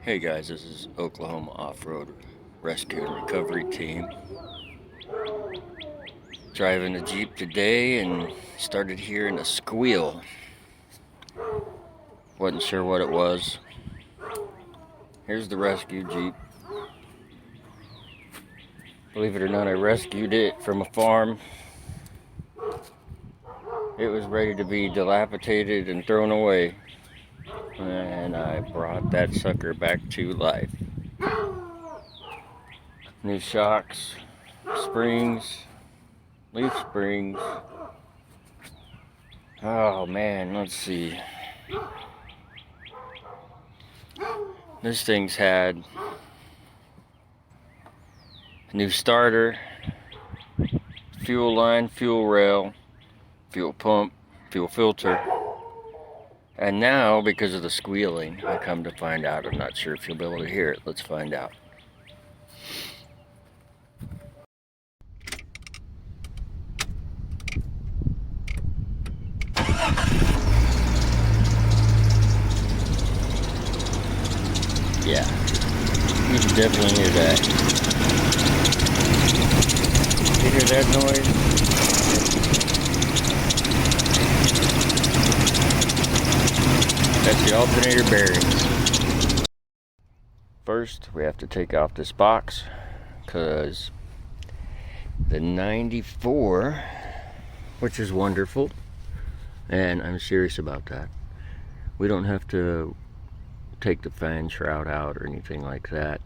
Hey guys, this is Oklahoma Off-Road Rescue and Recovery Team. Driving a Jeep today and started hearing a squeal. Wasn't sure what it was. Here's the rescue Jeep. Believe it or not, I rescued it from a farm. It was ready to be dilapidated and thrown away. And I brought that sucker back to life. New shocks, springs, leaf springs. Oh man, let's see. This thing's had a new starter, fuel line, fuel rail, fuel pump, fuel filter. And now, because of the squealing, I come to find out, I'm not sure if you'll be able to hear it. Let's find out. Yeah, you can definitely hear that. You hear that noise? That's the alternator bearings. First, we have to take off this box because the 94, which is wonderful, and I'm serious about that. We don't have to take the fan shroud out or anything like that.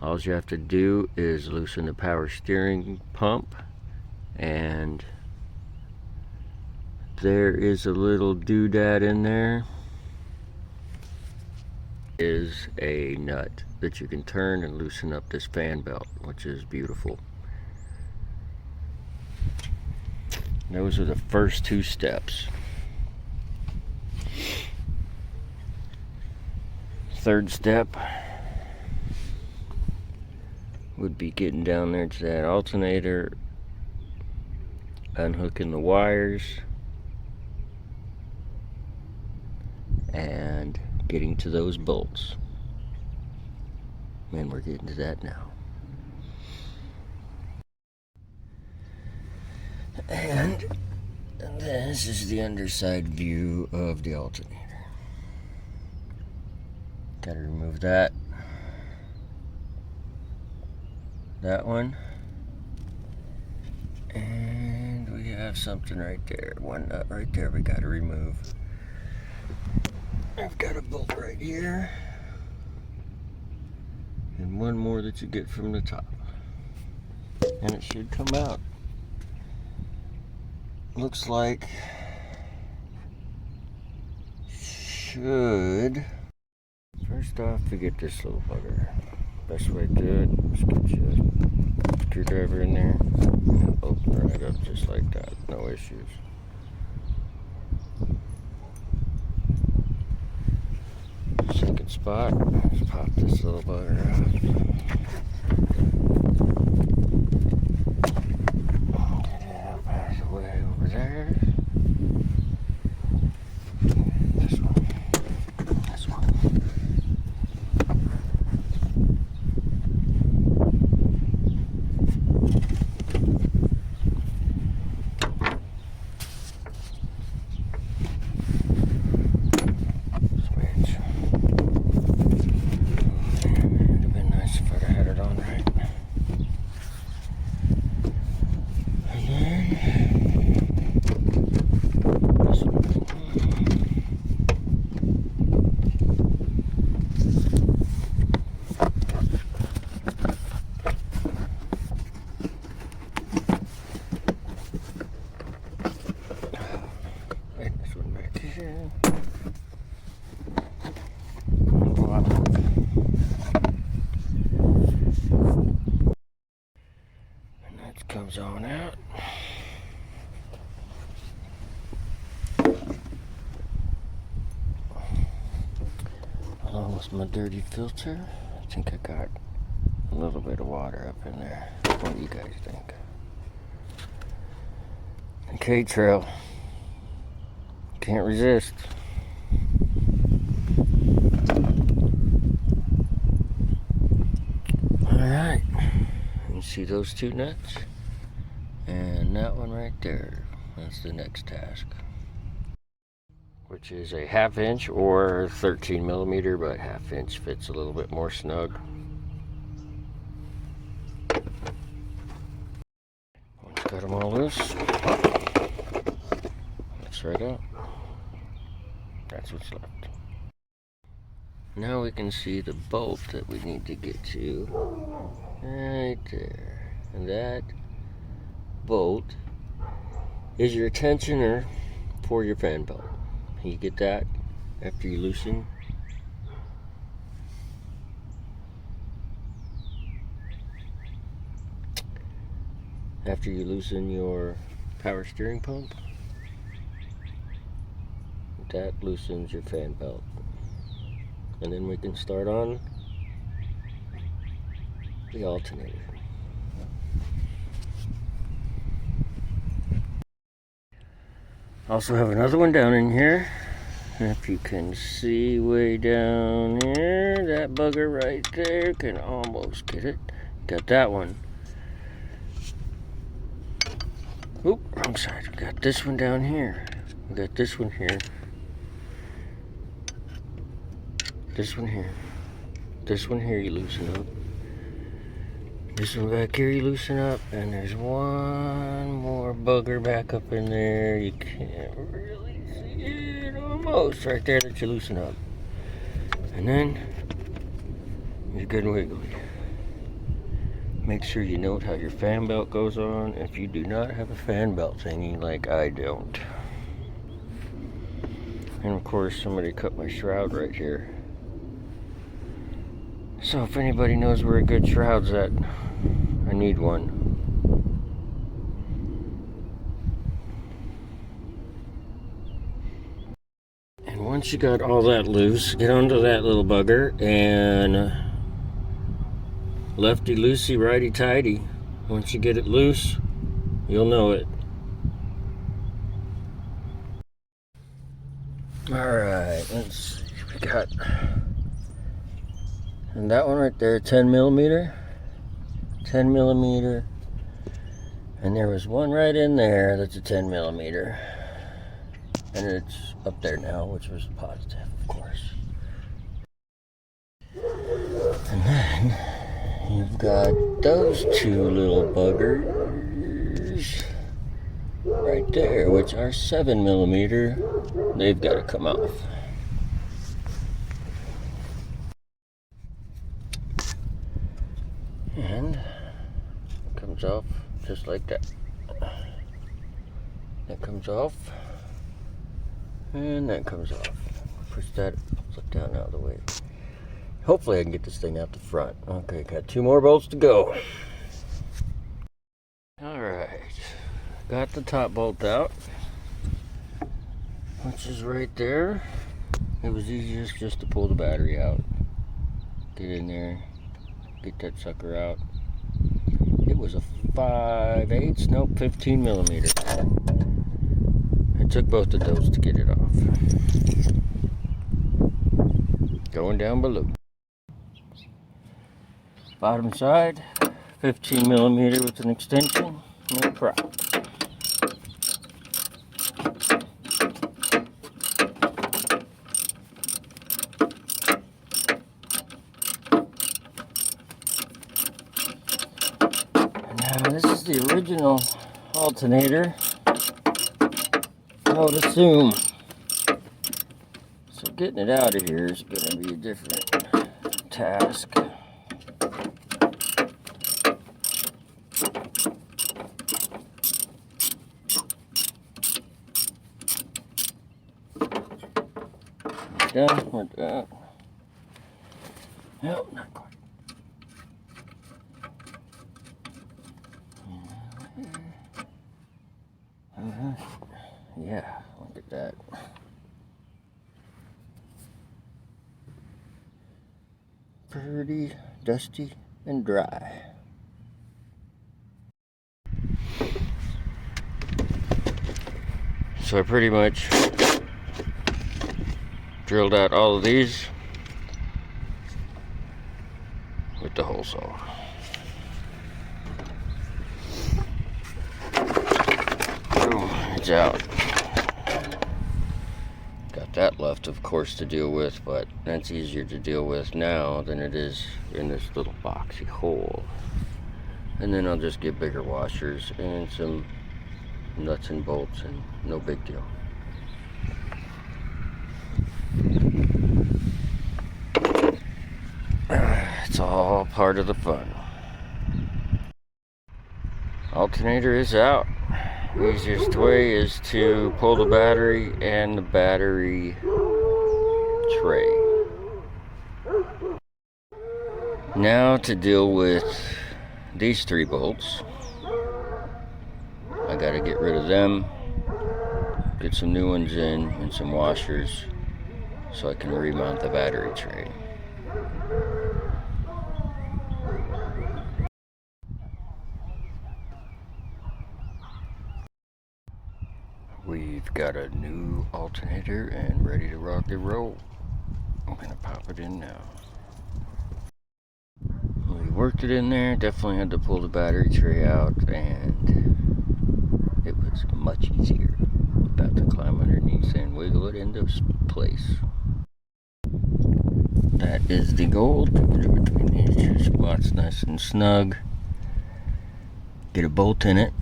All you have to do is loosen the power steering pump, and there is a little doodad in there. Is a nut that you can turn and loosen up this fan belt, which is beautiful. Those are the first two steps. Third step would be getting down there to that alternator, unhooking the wires, and getting to those bolts. And we're getting to that now. And this is the underside view of the alternator. Gotta remove that one, and we have something right there, one nut right there we gotta remove. I've got a bolt right here, and one more that you get from the top, and it should come out. Looks like should. First off, we get this little bugger. Best way to do it is get you a screwdriver in there and open right up just like that. No issues. Second spot, let's pop this little bugger out. Get it out past the way over there. This one. This one. Comes on out. Along with my dirty filter, I think I got a little bit of water up in there. What do you guys think? Okay, trail. Can't resist. See those two nuts? And that one right there. That's the next task. Which is a 1/2 inch or 13 millimeter, but 1/2 inch fits a little bit more snug. Once got them all loose, that's right out. That's what's left. Now we can see the bolt that we need to get to right there. And that bolt is your tensioner for your fan belt. You get that after you loosen. After you loosen your power steering pump, that loosens your fan belt. And then we can start on the alternator. Also have another one down in here. If you can see way down here, that bugger right there, can almost get it. Got that one. Oop, wrong side. We got this one down here. We got this one here. This one here. This one here you loosen up. This one back here you loosen up. And there's one more bugger back up in there. You can't really see it. Almost right there that you loosen up. And then you're good and wiggly. Make sure you note how your fan belt goes on if you do not have a fan belt thingy like I don't. And of course somebody cut my shroud right here. So if anybody knows where a good shroud's at, I need one. And once you got all that loose, get onto that little bugger and lefty loosey, righty tighty. Once you get it loose, you'll know it. Alright, let's see. We got, and that one right there, 10 millimeter. 10 millimeter. And there was one right in there that's a 10 millimeter. And it's up there now, which was positive, of course. And then you've got those two little buggers right there, which are 7 millimeter. They've got to come off. And it comes off just like that. That comes off. And that comes off. Push that down out of the way. Hopefully I can get this thing out the front. Okay, got 2 more bolts to go. Alright. Got the top bolt out, which is right there. It was easiest just to pull the battery out. Get in there. Get that sucker out. It was a 5/8, nope, 15 millimeter. It took both of those to get it off. Going down below. Bottom side, 15 millimeter with an extension, no problem. Now this is the original alternator, I would assume. So getting it out of here is going to be a different task. Done with that. Nope, not quite. Yeah, look at that. Pretty dusty and dry. So I pretty much drilled out all of these with the hole saw. is out. Got that left, of course, to deal with, but that's easier to deal with now than it is in this little boxy hole. And then I'll just get bigger washers and some nuts and bolts, and no big deal. It's all part of the fun. Alternator is out. Easiest way is to pull the battery and the battery tray. Now to deal with these 3 bolts. I gotta get rid of them, get some new ones in, and some washers so I can remount the battery tray. We've got a new alternator and ready to rock and roll. I'm gonna pop it in now. We worked it in there, definitely had to pull the battery tray out, and it was much easier. About to climb underneath and wiggle it into place. That is the goal, to put it between these 2 spots nice and snug. Get a bolt in it,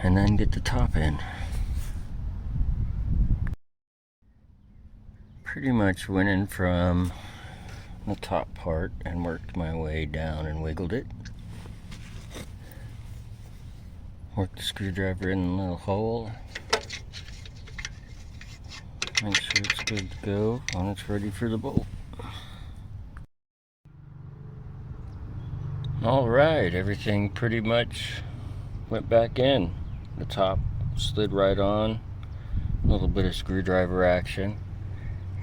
and then get the top in. Pretty much went in from the top part and worked my way down and wiggled it. Worked the screwdriver in the little hole. Make sure it's good to go when it's ready for the bolt. Alright, everything pretty much went back in. The top slid right on. A little bit of screwdriver action.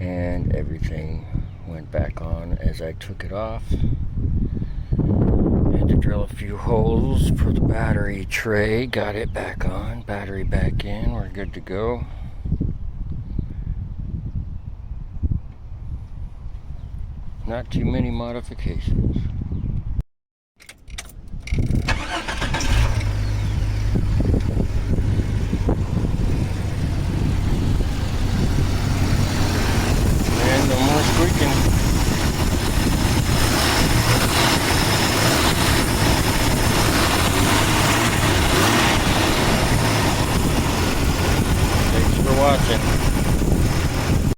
And everything went back on as I took it off. Had to drill a few holes for the battery tray. Got it back on. Battery back in. We're good to go. Not too many modifications. And no more squeaking.